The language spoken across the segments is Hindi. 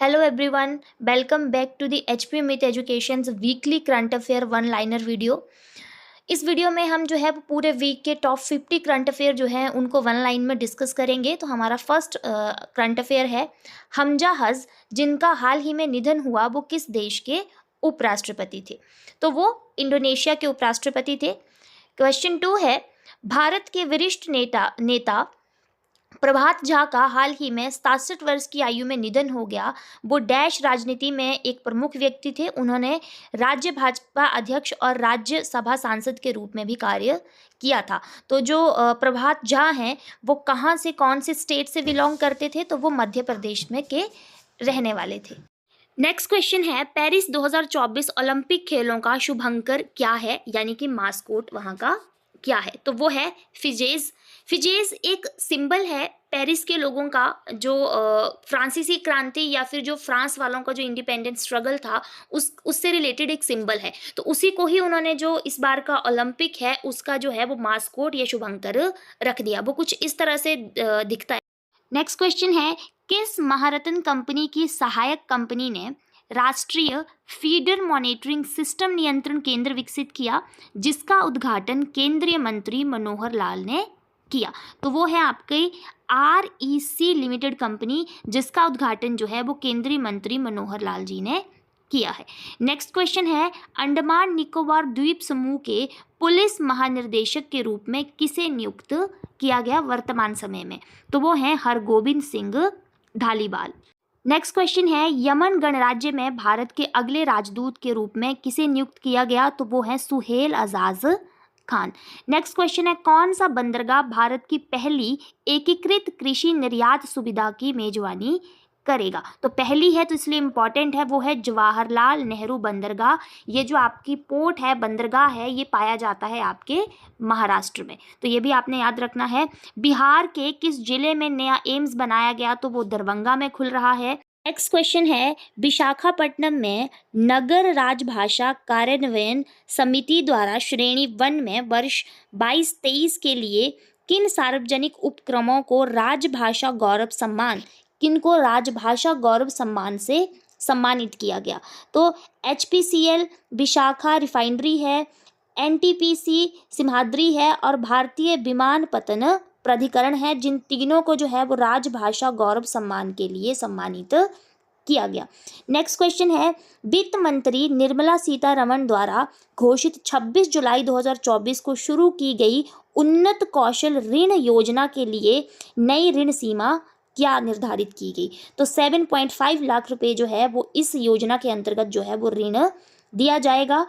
Hello everyone, welcome back to the HP Myth Education's weekly current affair one liner video. इस वीडियो में हम जो है वो पूरे वीक के टॉप 50 करंट अफेयर जो हैं उनको वन लाइन में डिस्कस करेंगे। तो हमारा फर्स्ट करंट अफेयर है, हमजा हज जिनका हाल ही में निधन हुआ वो किस देश के उपराष्ट्रपति थे? तो वो इंडोनेशिया के उपराष्ट्रपति थे। क्वेश्चन 2 है, भारत के वरिष्ठ नेता प्रभात झा का हाल ही में 67 वर्ष की आयु में निधन हो गया। वो डैश राजनीति में एक प्रमुख व्यक्ति थे। उन्होंने राज्य भाजपा अध्यक्ष और राज्यसभा सांसद के रूप में भी कार्य किया था। तो जो प्रभात झा हैं वो कहाँ से, कौन से स्टेट से बिलोंग करते थे? तो वो मध्य प्रदेश में के रहने वाले थे। नेक्स्ट क्वेश्चन है, पेरिस 2024 ओलंपिक खेलों का शुभंकर क्या है, यानी कि मास्कोट वहाँ का क्या है? तो वो है फिजेज। फिजेज एक सिंबल है पेरिस के लोगों का, जो फ्रांसीसी क्रांति या फिर जो फ्रांस वालों का जो इंडिपेंडेंस स्ट्रगल था उससे रिलेटेड एक सिंबल है। तो उसी को ही उन्होंने जो इस बार का ओलंपिक है उसका जो है वो मास्कोट या शुभंकर रख दिया। वो कुछ इस तरह से दिखता है। नेक्स्ट क्वेश्चन है, किस महारत्न कंपनी की सहायक कंपनी ने राष्ट्रीय फीडर मॉनिटरिंग सिस्टम नियंत्रण केंद्र विकसित किया, जिसका उद्घाटन केंद्रीय मंत्री मनोहर लाल ने किया? तो वो है आपके REC लिमिटेड कंपनी, जिसका उद्घाटन जो है वो केंद्रीय मंत्री मनोहर लाल जी ने किया है। नेक्स्ट क्वेश्चन है, अंडमान निकोबार द्वीप समूह के पुलिस महानिर्देशक के रूप में किसे नियुक्त किया गया वर्तमान समय में? तो वो हैं हरगोबिंद सिंह धालीवाल। नेक्स्ट क्वेश्चन है, यमन गणराज्य में भारत के अगले राजदूत के रूप में किसे नियुक्त किया गया? तो वो है सुहेल अजाज खान। नेक्स्ट क्वेश्चन है, कौन सा बंदरगाह भारत की पहली एकीकृत कृषि निर्यात सुविधा की मेजबानी करेगा? तो पहली है तो इसलिए इम्पॉर्टेंट है, वो है जवाहरलाल नेहरू बंदरगाह। ये जो आपकी पोर्ट है, बंदरगाह है, ये पाया जाता है आपके महाराष्ट्र में। तो ये भी आपने याद रखना है। बिहार के किस जिले में नया एम्स बनाया गया? तो वो दरभंगा में खुल रहा है। नेक्स्ट क्वेश्चन है, विशाखापट्टनम में नगर राजभाषा कार्यान्वयन समिति द्वारा श्रेणी 1 में वर्ष 22-23 के लिए किन सार्वजनिक उपक्रमों को राजभाषा गौरव सम्मान, किनको राजभाषा गौरव सम्मान से सम्मानित किया गया? तो HPCL विशाखा रिफाइनरी है, NTPC सिम्हाद्री है और भारतीय विमानपत्तन प्राधिकरण है। जिन तीनों को जो है वो राजभाषा गौरव सम्मान के लिए सम्मानित किया गया। नेक्स्ट क्वेश्चन है, वित्त मंत्री निर्मला सीतारमण द्वारा घोषित 26 जुलाई 2024 को शुरू की गई उन्नत कौशल ऋण योजना के लिए नई ऋण सीमा क्या निर्धारित की गई? तो 7.5 लाख रुपए जो है वो इस योजना के अंतर्गत जो है वो ऋण दिया जाएगा।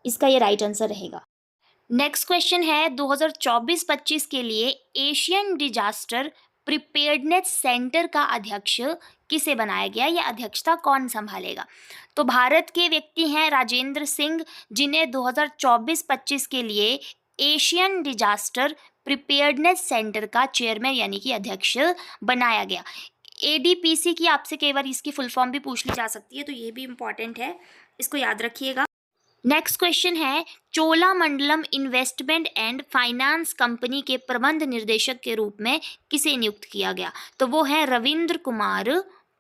इसका ये राइट आंसर रहेगा। नेक्स्ट क्वेश्चन है, 2024-25 के लिए एशियन डिजास्टर प्रिपेयर्डनेस सेंटर का अध्यक्ष किसे बनाया गया? यह अध्यक्षता कौन संभालेगा? तो भारत के व्यक्ति हैं राजेंद्र सिंह, जिन्हें 2024-25 के लिए एशियन डिजास्टर प्रिपेयर्डनेस सेंटर का चेयरमैन यानी कि अध्यक्ष बनाया गया। ADPC की आपसे कई बार इसकी फुल फॉर्म भी पूछ ली जा सकती है, तो ये भी इम्पॉर्टेंट है, इसको याद रखिएगा। नेक्स्ट क्वेश्चन है, Cholamandalam investment and finance company के प्रबंध निर्देशक के रूप में किसे नियुक्त किया गया? तो वो है रविंद्र कुमार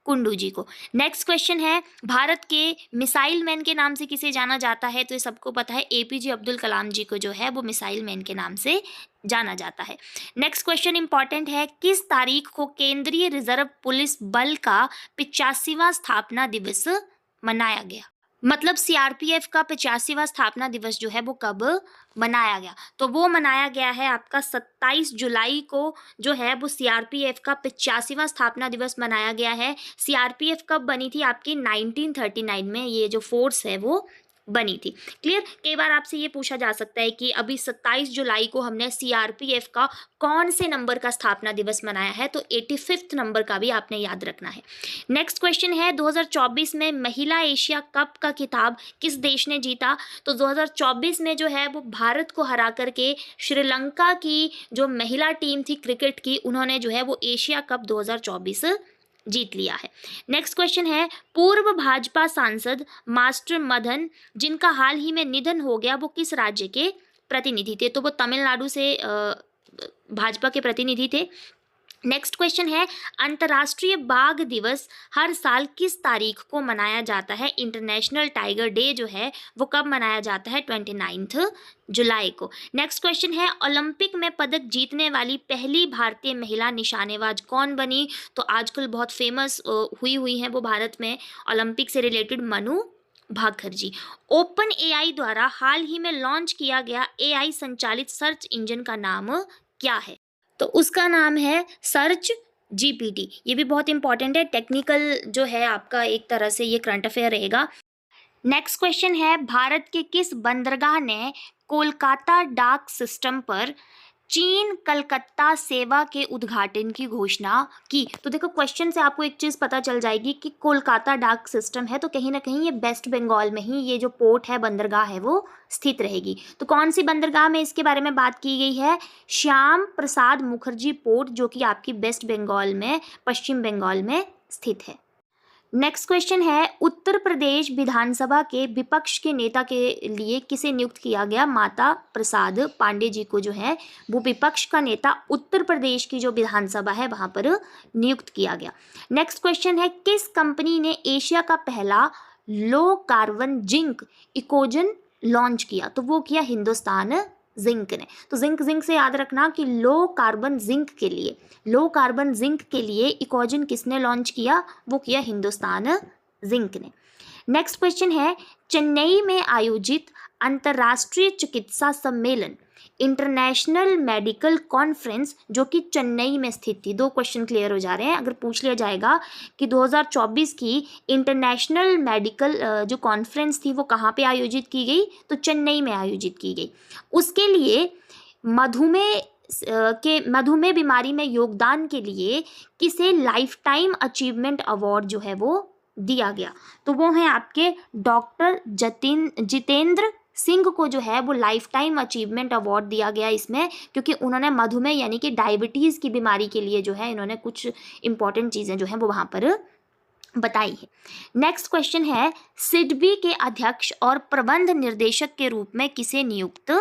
कुंडू जी को। नेक्स्ट क्वेश्चन है, भारत के मिसाइल मैन के नाम से किसे जाना जाता है? तो ये सबको पता है, APJ अब्दुल कलाम जी को जो है वो मिसाइल मैन के नाम से जाना जाता है। नेक्स्ट क्वेश्चन इंपॉर्टेंट है, किस तारीख को केंद्रीय रिजर्व पुलिस बल का 85वां स्थापना दिवस मनाया गया? मतलब CRPF का 85वां स्थापना दिवस जो है वो कब मनाया गया? तो वो मनाया गया है आपका 27 जुलाई को जो है वो CRPF का 85वां स्थापना दिवस मनाया गया है। CRPF कब बनी थी? आपकी 1939 में ये जो फोर्स है वो बनी थी। क्लियर? कई बार आपसे ये पूछा जा सकता है कि अभी 27 जुलाई को हमने CRPF का कौन से नंबर का स्थापना दिवस मनाया है? तो 85वां नंबर का भी आपने याद रखना है। नेक्स्ट क्वेश्चन है, 2024 में महिला एशिया कप का खिताब किस देश ने जीता? तो 2024 में जो है वो भारत को हरा करके श्रीलंका की जो महिला टीम थी क्रिकेट की, उन्होंने जो है वो एशिया कप 2024 जीत लिया है। नेक्स्ट क्वेश्चन है, पूर्व भाजपा सांसद मास्टर मदन जिनका हाल ही में निधन हो गया वो किस राज्य के प्रतिनिधि थे? तो वो तमिलनाडु से भाजपा के प्रतिनिधि थे। नेक्स्ट क्वेश्चन है, अंतर्राष्ट्रीय बाघ दिवस हर साल किस तारीख को मनाया जाता है? इंटरनेशनल टाइगर डे जो है वो कब मनाया जाता है? 29 जुलाई को। नेक्स्ट क्वेश्चन है, ओलंपिक में पदक जीतने वाली पहली भारतीय महिला निशानेबाज कौन बनी? तो आजकल बहुत फेमस हुई हैं वो भारत में ओलंपिक से रिलेटेड, मनु भाकर जी। ओपन एआई द्वारा हाल ही में लॉन्च किया गया एआई संचालित सर्च इंजन का नाम क्या है? तो उसका नाम है सर्च जीपीटी। ये भी बहुत इंपॉर्टेंट है, टेक्निकल जो है आपका एक तरह से ये करंट अफेयर रहेगा। नेक्स्ट क्वेश्चन है, भारत के किस बंदरगाह ने कोलकाता डाक सिस्टम पर चीन कलकत्ता सेवा के उद्घाटन की घोषणा की? तो देखो क्वेश्चन से आपको एक चीज़ पता चल जाएगी कि कोलकाता डाक सिस्टम है तो कहीं ना कहीं ये वेस्ट बंगाल में ही ये जो पोर्ट है, बंदरगाह है, वो स्थित रहेगी। तो कौन सी बंदरगाह में इसके बारे में बात की गई है? श्याम प्रसाद मुखर्जी पोर्ट, जो कि आपकी वेस्ट बंगाल में, पश्चिम बंगाल में स्थित है। नेक्स्ट क्वेश्चन है, उत्तर प्रदेश विधानसभा के विपक्ष के नेता के लिए किसे नियुक्त किया गया? माता प्रसाद पांडे जी को जो है वो विपक्ष का नेता उत्तर प्रदेश की जो विधानसभा है वहां पर नियुक्त किया गया। नेक्स्ट क्वेश्चन है, किस कंपनी ने एशिया का पहला लो कार्बन जिंक इकोजन लॉन्च किया? तो वो किया हिंदुस्तान जिंक ने। तो जिंक से याद रखना कि लो कार्बन जिंक के लिए इकोजन किसने लॉन्च किया? वो किया हिंदुस्तान जिंक ने। नेक्स्ट क्वेश्चन है, चेन्नई में आयोजित अंतर्राष्ट्रीय चिकित्सा सम्मेलन इंटरनेशनल मेडिकल कॉन्फ्रेंस जो कि चेन्नई में स्थित थी। 2 क्वेश्चन क्लियर हो जा रहे हैं। अगर पूछ लिया जाएगा कि 2024 की इंटरनेशनल मेडिकल जो कॉन्फ्रेंस थी वो कहाँ पे आयोजित की गई? तो चेन्नई में आयोजित की गई। उसके लिए मधुमेह बीमारी में योगदान के लिए किसे लाइफ टाइम अचीवमेंट अवार्ड जो है वो दिया गया? तो वो हैं आपके डॉक्टर जितेंद्र सिंह को जो है वो लाइफ टाइम अचीवमेंट अवार्ड दिया गया इसमें, क्योंकि उन्होंने मधुमेह यानी कि डायबिटीज़ की बीमारी के लिए जो है इन्होंने कुछ इंपॉर्टेंट चीज़ें जो हैं वो वहाँ पर बताई है। नेक्स्ट क्वेश्चन है, सिडबी के अध्यक्ष और प्रबंध निर्देशक के रूप में किसे नियुक्त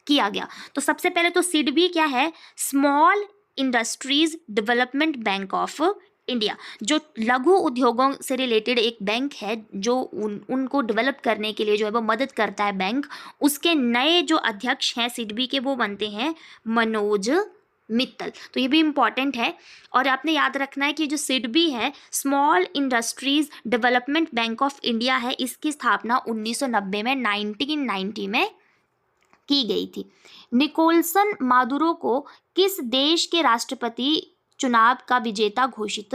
किया गया? तो सबसे पहले तो सिडबी क्या है? Small industries development bank of India, जो लघु उद्योगों से रिलेटेड एक बैंक है जो उनको डेवलप करने के लिए जो है वो मदद करता है बैंक। उसके नए जो अध्यक्ष हैं सिडबी के वो बनते हैं मनोज मित्तल। तो ये भी इम्पॉर्टेंट है। और आपने याद रखना है कि जो सिडबी है, small industries development bank of India है, इसकी स्थापना 1990 में 1990 में की गई थी। निकोलसन मादुरो को किस देश के राष्ट्रपति चुनाव का विजेता घोषित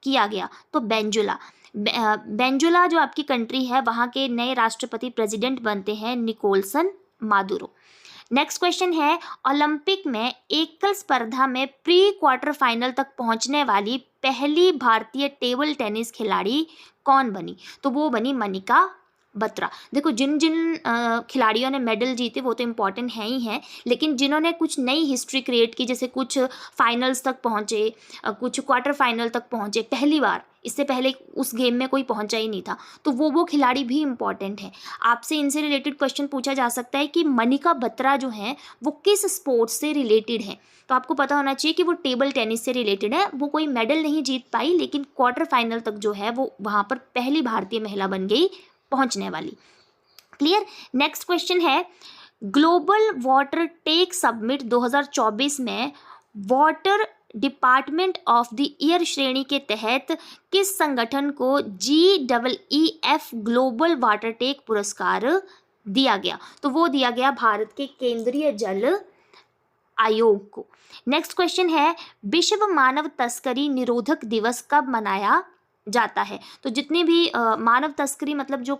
किया गया? तो वेनेजुएला जो आपकी कंट्री है वहाँ के नए राष्ट्रपति प्रेसिडेंट बनते हैं निकोलसन मादुरो। नेक्स्ट क्वेश्चन है, ओलंपिक में एकल स्पर्धा में प्री क्वार्टर फाइनल तक पहुंचने वाली पहली भारतीय टेबल टेनिस खिलाड़ी कौन बनी? तो वो बनी मनिका बत्रा। देखो जिन जिन खिलाड़ियों ने मेडल जीते वो तो इम्पॉर्टेंट हैं ही हैं, लेकिन जिन्होंने कुछ नई हिस्ट्री क्रिएट की, जैसे कुछ फाइनल्स तक पहुँचे, कुछ क्वार्टर फाइनल तक पहुँचे पहली बार, इससे पहले उस गेम में कोई पहुंचा ही नहीं था, तो वो खिलाड़ी भी इम्पॉर्टेंट है। आपसे इनसे रिलेटेड क्वेश्चन पूछा जा सकता है कि मनिका बत्रा जो है वो किस स्पोर्ट्स से रिलेटेड है? तो आपको पता होना चाहिए कि वो टेबल टेनिस से रिलेटेड है। वो कोई मेडल नहीं जीत पाई, लेकिन क्वार्टर फाइनल तक जो है वो वहाँ पर पहली भारतीय महिला बन गई पहुंचने वाली। क्लियर। नेक्स्ट क्वेश्चन है, ग्लोबल वाटर टेक समिट 2024 में water department of the year श्रेणी के तहत किस संगठन को GEEF ग्लोबल वाटर टेक पुरस्कार दिया गया? तो वो दिया गया भारत के केंद्रीय जल आयोग को। नेक्स्ट क्वेश्चन है, विश्व मानव तस्करी निरोधक दिवस कब मनाया जाता है? तो जितनी भी मानव तस्करी मतलब जो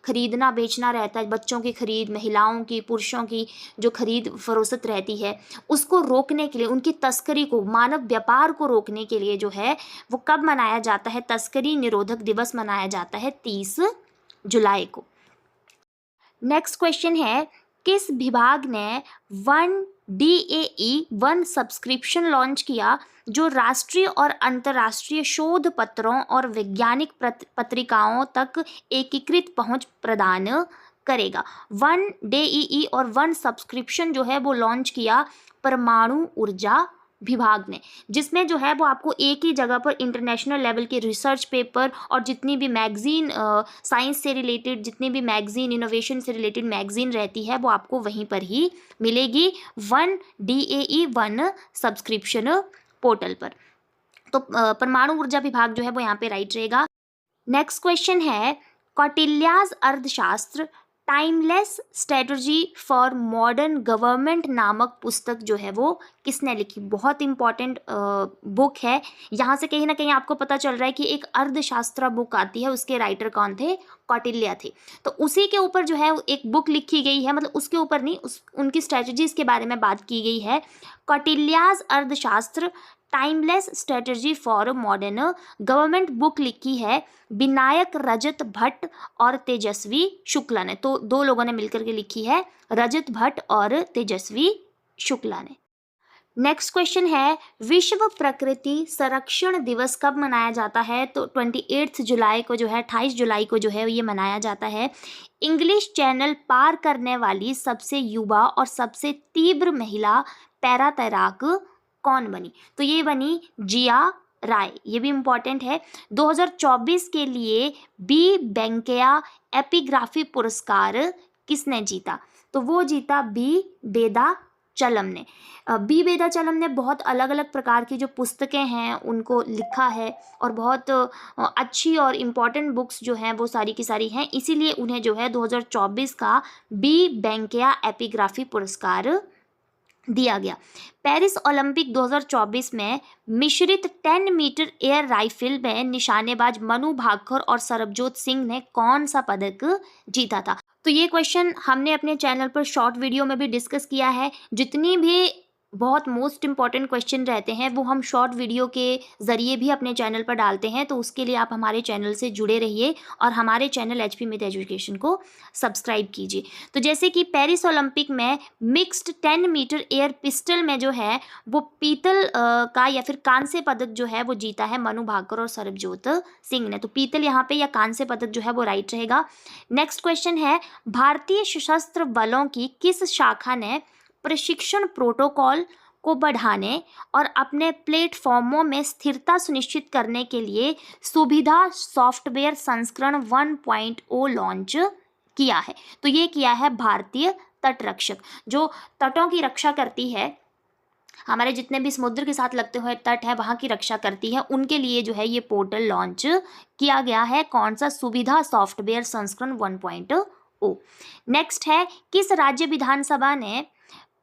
खरीदना बेचना रहता है, बच्चों की खरीद, महिलाओं की, पुरुषों की जो खरीद फरोख्त रहती है, उसको रोकने के लिए, उनकी तस्करी को, मानव व्यापार को रोकने के लिए जो है वो कब मनाया जाता है? तस्करी निरोधक दिवस मनाया जाता है 30 जुलाई को। नेक्स्ट क्वेश्चन है, किस विभाग ने 1 सब्सक्रिप्शन लॉन्च किया जो राष्ट्रीय और अंतर्राष्ट्रीय शोध पत्रों और वैज्ञानिक पत्रिकाओं तक एकीकृत पहुंच प्रदान करेगा? 1 और 1 सब्सक्रिप्शन जो है वो लॉन्च किया परमाणु ऊर्जा विभाग ने, जिसमें जो है वो आपको एक ही जगह पर इंटरनेशनल लेवल के रिसर्च पेपर और जितनी भी मैगजीन साइंस से रिलेटेड, जितनी भी मैगजीन इनोवेशन से रिलेटेड मैगजीन रहती है वो आपको वहीं पर ही मिलेगी, one DAE one subscription portal पर। तो परमाणु ऊर्जा विभाग जो है वो यहाँ पे राइट रहेगा। नेक्स्ट क्वेश्चन है, कौटिल्याज अर्थशास्त्र timeless strategy for modern government नामक पुस्तक जो है वो किसने लिखी? बहुत इंपॉर्टेंट बुक है। यहाँ से कहीं ना कहीं आपको पता चल रहा है कि एक अर्थशास्त्र बुक आती है, उसके राइटर कौन थे? कौटिल्य थे। तो उसी के ऊपर जो है एक बुक लिखी गई है, मतलब उसके ऊपर नहीं, उनकी स्ट्रेटजीज के बारे में बात की गई है। कौटिल्याज अर्थशास्त्र timeless strategy for modern government book लिखी है विनायक रजत भट्ट और तेजस्वी शुक्ला ने। तो दो लोगों ने मिलकर के लिखी है, रजत भट्ट और तेजस्वी शुक्ला ने। नेक्स्ट क्वेश्चन है, विश्व प्रकृति संरक्षण दिवस कब मनाया जाता है? तो 28 जुलाई को जो है, 28 जुलाई को जो है ये मनाया जाता है। इंग्लिश चैनल पार करने वाली सबसे युवा और सबसे तीव्र महिला पैरा तैराक कौन बनी? तो ये बनी जिया राय। ये भी इम्पॉर्टेंट है। 2024 के लिए बी वेंकैया एपिग्राफी पुरस्कार किसने जीता? तो वो जीता बी वेदाचलम ने। बी वेदाचलम ने बहुत अलग अलग प्रकार की जो पुस्तकें हैं उनको लिखा है और बहुत अच्छी और इम्पॉर्टेंट बुक्स जो हैं वो सारी की सारी हैं, इसीलिए उन्हें जो है 2024 का बी वेंकैया एपिग्राफी पुरस्कार दिया गया। पेरिस ओलंपिक 2024 में मिश्रित 10 मीटर एयर राइफल में निशानेबाज मनु भाकर और सरबजोत सिंह ने कौन सा पदक जीता था? तो ये क्वेश्चन हमने अपने चैनल पर शॉर्ट वीडियो में भी डिस्कस किया है। जितनी भी बहुत मोस्ट इंपॉर्टेंट क्वेश्चन रहते हैं वो हम शॉर्ट वीडियो के ज़रिए भी अपने चैनल पर डालते हैं, तो उसके लिए आप हमारे चैनल से जुड़े रहिए और हमारे चैनल HP मिथ एजुकेशन को सब्सक्राइब कीजिए। तो जैसे कि पेरिस ओलंपिक में मिक्स्ड 10 मीटर एयर पिस्टल में जो है वो पीतल का या फिर कांस्य पदक जो है वो जीता है मनु भाकर और सरबजोत सिंह ने। तो पीतल यहाँ पे या कांस्य पदक जो है वो राइट रहेगा। नेक्स्ट क्वेश्चन है, भारतीय सशस्त्र बलों की किस शाखा ने प्रशिक्षण प्रोटोकॉल को बढ़ाने और अपने प्लेटफॉर्मों में स्थिरता सुनिश्चित करने के लिए सुविधा सॉफ्टवेयर संस्करण 1.0 लॉन्च किया है? तो ये किया है भारतीय तटरक्षक, जो तटों की रक्षा करती है, हमारे जितने भी समुद्र के साथ लगते हुए तट है वहाँ की रक्षा करती है, उनके लिए जो है ये पोर्टल लॉन्च किया गया है। कौन सा? सुविधा सॉफ्टवेयर संस्करण 1.0। नेक्स्ट है, किस राज्य विधानसभा ने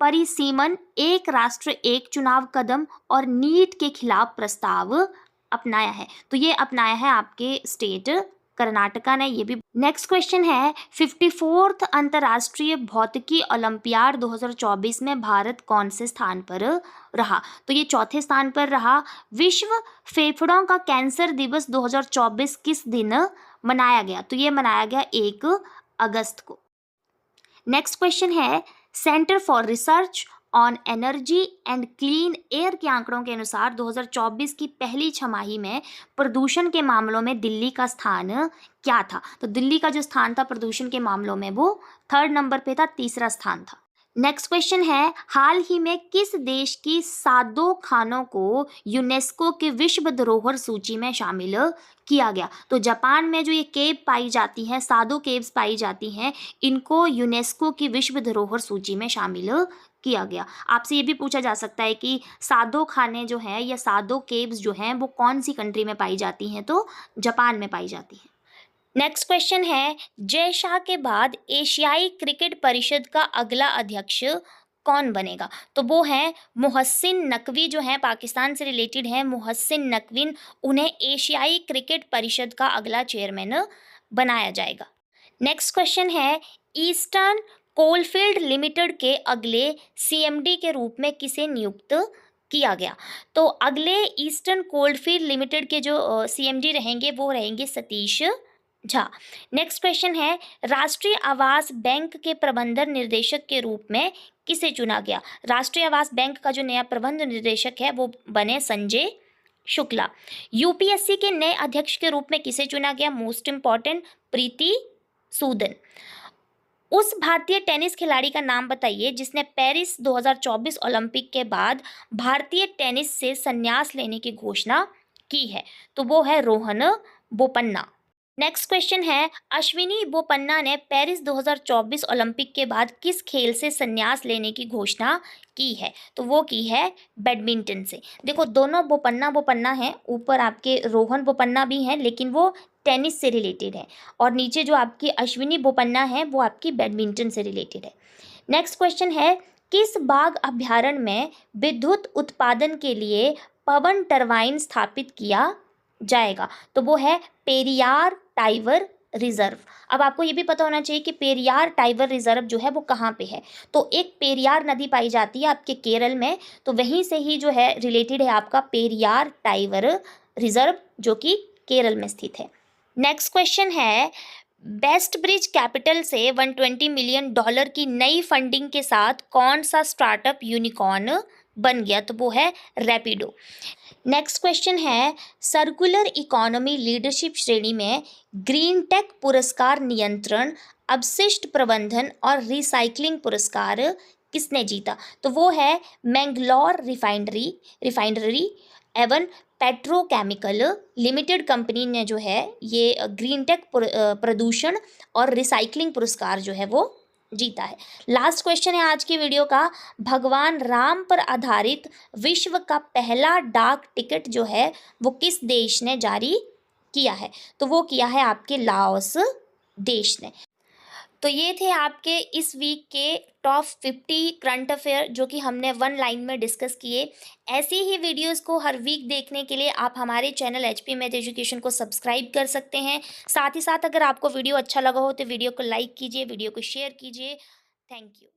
परिसीमन एक राष्ट्र एक चुनाव कदम और नीट के खिलाफ प्रस्ताव अपनाया है? तो ये अपनाया है आपके स्टेट कर्नाटका ने। ये भी। नेक्स्ट क्वेश्चन है, 54th अंतर्राष्ट्रीय भौतिकी ओलंपियाड 2024 में भारत कौन से स्थान पर रहा? तो ये चौथे स्थान पर रहा। विश्व फेफड़ों का कैंसर दिवस 2024 किस दिन मनाया गया? तो ये मनाया गया 1 अगस्त को। नेक्स्ट क्वेश्चन है, centre for research on energy and clean air के आंकड़ों के अनुसार 2024 की पहली छमाही में प्रदूषण के मामलों में दिल्ली का स्थान क्या था? तो दिल्ली का जो स्थान था प्रदूषण के मामलों में वो 3rd नंबर पे था, तीसरा स्थान था। नेक्स्ट क्वेश्चन है, हाल ही में किस देश की सादो खानों को यूनेस्को के विश्व धरोहर सूची में शामिल किया गया? तो जापान में जो ये केव पाई जाती हैं, सादो केव्स पाई जाती हैं, इनको यूनेस्को की विश्व धरोहर सूची में शामिल किया गया। आपसे ये भी पूछा जा सकता है कि सादो खाने जो हैं या सादो केव्स जो हैं वो कौन सी कंट्री में पाई जाती हैं? तो जापान में पाई जाती हैं। नेक्स्ट क्वेश्चन है, जय शाह के बाद एशियाई क्रिकेट परिषद का अगला अध्यक्ष कौन बनेगा? तो वो है मोहसिन नकवी, जो है पाकिस्तान से रिलेटेड है, मोहसिन नकवी। उन्हें एशियाई क्रिकेट परिषद का अगला चेयरमैन बनाया जाएगा। नेक्स्ट क्वेश्चन है, ईस्टर्न कोलफील्ड लिमिटेड के अगले CMD के रूप में किसे नियुक्त किया गया? तो अगले ईस्टर्न कोलफील्ड लिमिटेड के जो CMD रहेंगे वो रहेंगे सतीश झा। नेक्स्ट क्वेश्चन है, राष्ट्रीय आवास बैंक के प्रबंधन निर्देशक के रूप में किसे चुना गया? राष्ट्रीय आवास बैंक का जो नया प्रबंध निर्देशक है वो बने संजय शुक्ला। UPSC के नए अध्यक्ष के रूप में किसे चुना गया? Most important, Preeti Sudan. उस भारतीय टेनिस खिलाड़ी का नाम बताइए जिसने पेरिस 2024 ओलंपिक के बाद भारतीय टेनिस से संन्यास लेने की घोषणा की है। तो वो है रोहन बोपन्ना। नेक्स्ट क्वेश्चन है, अश्विनी बोपन्ना ने पेरिस 2024 ओलंपिक के बाद किस खेल से संन्यास लेने की घोषणा की है? तो वो की है बैडमिंटन से। देखो दोनों बोपन्ना बोपन्ना हैं, ऊपर आपके रोहन बोपन्ना भी हैं लेकिन वो टेनिस से रिलेटेड है, और नीचे जो आपकी अश्विनी बोपन्ना है वो आपकी बैडमिंटन से रिलेटेड है। नेक्स्ट क्वेश्चन है, किस बाघ अभयारण्य में विद्युत उत्पादन के लिए पवन टरबाइन स्थापित किया जाएगा? तो वो है पेरियार टाइगर रिजर्व। अब आपको ये भी पता होना चाहिए कि पेरियार टाइगर रिजर्व जो है वो कहाँ पे है। तो एक पेरियार नदी पाई जाती है आपके केरल में, तो वहीं से ही जो है रिलेटेड है आपका पेरियार टाइगर रिजर्व जो कि केरल में स्थित है। नेक्स्ट क्वेश्चन है, बेस्ट ब्रिज कैपिटल से $120 मिलियन की नई फंडिंग के साथ कौन सा स्टार्टअप यूनिकॉर्न बन गया? तो वो है रैपिडो। नेक्स्ट क्वेश्चन है, सर्कुलर इकोनॉमी लीडरशिप श्रेणी में ग्रीन टेक पुरस्कार नियंत्रण, अपशिष्ट प्रबंधन और रिसाइकलिंग पुरस्कार किसने जीता? तो वो है मैंगलोर रिफाइनरी एवं पेट्रोकेमिकल लिमिटेड कंपनी ने जो है ये ग्रीन टेक प्रदूषण और रिसाइकलिंग पुरस्कार जो है वो जीता है। लास्ट क्वेश्चन है आज की वीडियो का, भगवान राम पर आधारित विश्व का पहला डाक टिकट जो है वो किस देश ने जारी किया है? तो वो किया है आपके लाओस देश ने। तो ये थे आपके इस वीक के टॉप 50 करंट अफेयर जो कि हमने वन लाइन में डिस्कस किए। ऐसी ही वीडियोस को हर वीक देखने के लिए आप हमारे चैनल एचपी मैथ एजुकेशन को सब्सक्राइब कर सकते हैं। साथ ही साथ अगर आपको वीडियो अच्छा लगा हो तो वीडियो को लाइक कीजिए, वीडियो को शेयर कीजिए। Thank you.